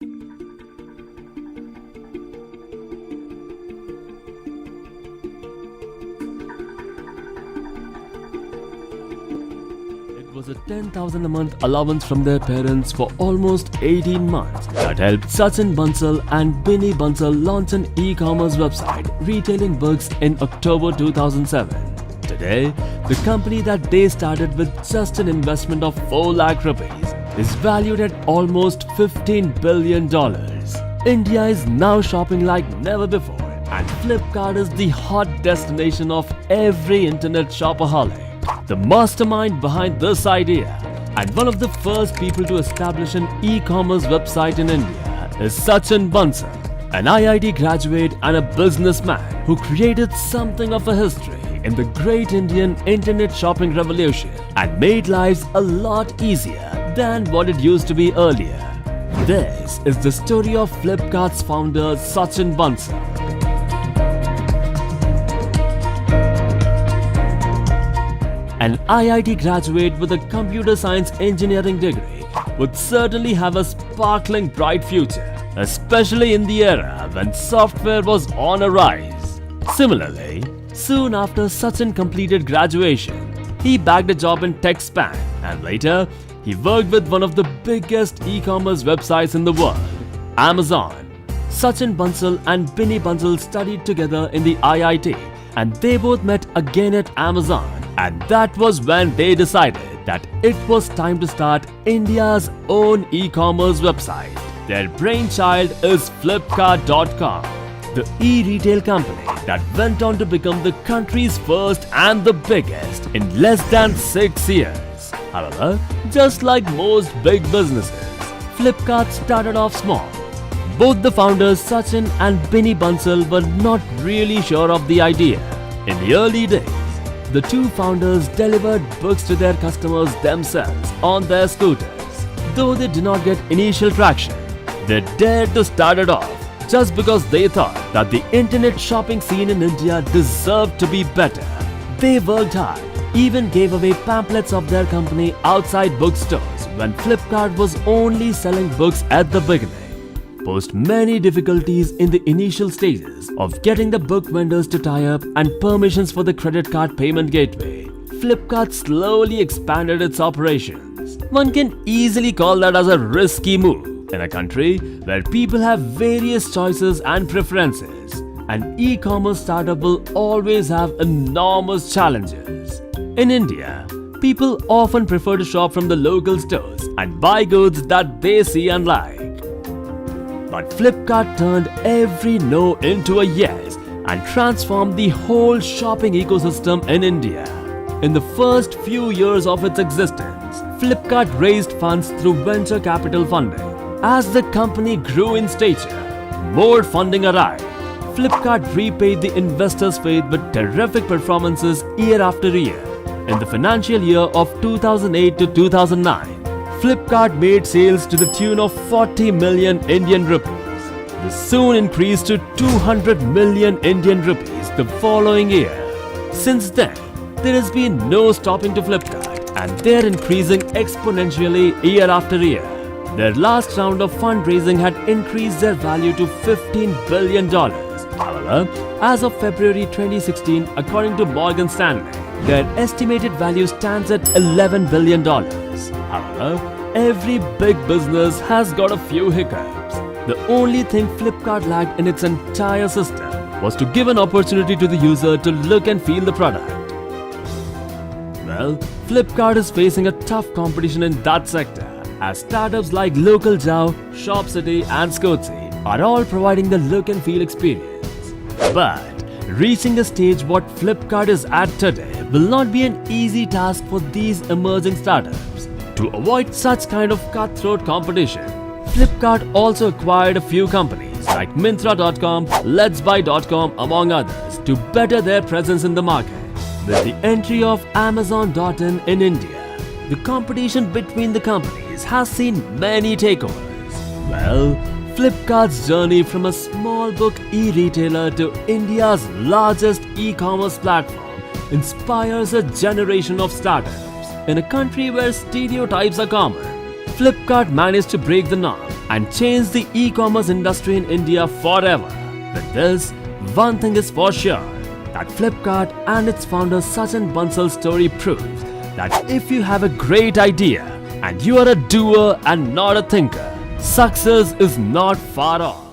It was a 10,000 a month allowance from their parents for almost 18 months that helped Sachin Bansal and Binny Bansal launch an e-commerce website retailing books in October 2007. Today, the company that they started with just an investment of 4 lakh rupees is valued at almost $15 billion. India is now shopping like never before, and Flipkart is the hot destination of every internet shopaholic. The mastermind behind this idea and one of the first people to establish an e-commerce website in India is Sachin Bansal, an IIT graduate and a businessman who created something of a history in the great Indian internet shopping revolution and made lives a lot easier than what it used to be earlier. This is the story of Flipkart's founder Sachin Bansal. An IIT graduate with a computer science engineering degree would certainly have a sparkling bright future, especially in the era when software was on a rise. Similarly, soon after Sachin completed graduation, he bagged a job in TechSpan and later he worked with one of the biggest e-commerce websites in the world, Amazon. Sachin Bansal and Binny Bansal studied together in the IIT and they both met again at Amazon. And that was when they decided that it was time to start India's own e-commerce website. Their brainchild is Flipkart.com, the e-retail company that went on to become the country's first and the biggest in less than 6 years. However, just like most big businesses, Flipkart started off small. Both the founders Sachin and Binny Bansal were not really sure of the idea. In the early days, the two founders delivered books to their customers themselves on their scooters. Though they did not get initial traction, they dared to start it off just because they thought that the internet shopping scene in India deserved to be better. They worked hard, even gave away pamphlets of their company outside bookstores when Flipkart was only selling books at the beginning. Post many difficulties in the initial stages of getting the book vendors to tie up and permissions for the credit card payment gateway, Flipkart slowly expanded its operations. One can easily call that as a risky move. In a country where people have various choices and preferences, an e-commerce startup will always have enormous challenges. In India, people often prefer to shop from the local stores and buy goods that they see and like. But Flipkart turned every no into a yes and transformed the whole shopping ecosystem in India. In the first few years of its existence, Flipkart raised funds through venture capital funding. As the company grew in stature, more funding arrived. Flipkart repaid the investors' faith with terrific performances year after year. In the financial year of 2008 to 2009, Flipkart made sales to the tune of 40 million Indian rupees. This soon increased to 200 million Indian rupees the following year. Since then, there has been no stopping to Flipkart and they're increasing exponentially year after year. Their last round of fundraising had increased their value to $15 billion. However, as of February 2016, according to Morgan Stanley, their estimated value stands at $11 billion. However, every big business has got a few hiccups. The only thing Flipkart lacked in its entire system was to give an opportunity to the user to look and feel the product. Well, Flipkart is facing a tough competition in that sector, as startups like LocalJow, ShopCity and Scootsy are all providing the look and feel experience. But reaching the stage what Flipkart is at today will not be an easy task for these emerging startups. To avoid such kind of cutthroat competition, Flipkart also acquired a few companies like Myntra.com, LetsBuy.com among others to better their presence in the market. With the entry of Amazon.in in India, the competition between the companies has seen many takeovers. Well, Flipkart's journey from a small book e-retailer to India's largest e-commerce platform inspires a generation of startups. In a country where stereotypes are common, Flipkart managed to break the norm and change the e-commerce industry in India forever. With this, one thing is for sure, that Flipkart and its founder Sachin Bansal's story proves that if you have a great idea and you are a doer and not a thinker, success is not far off.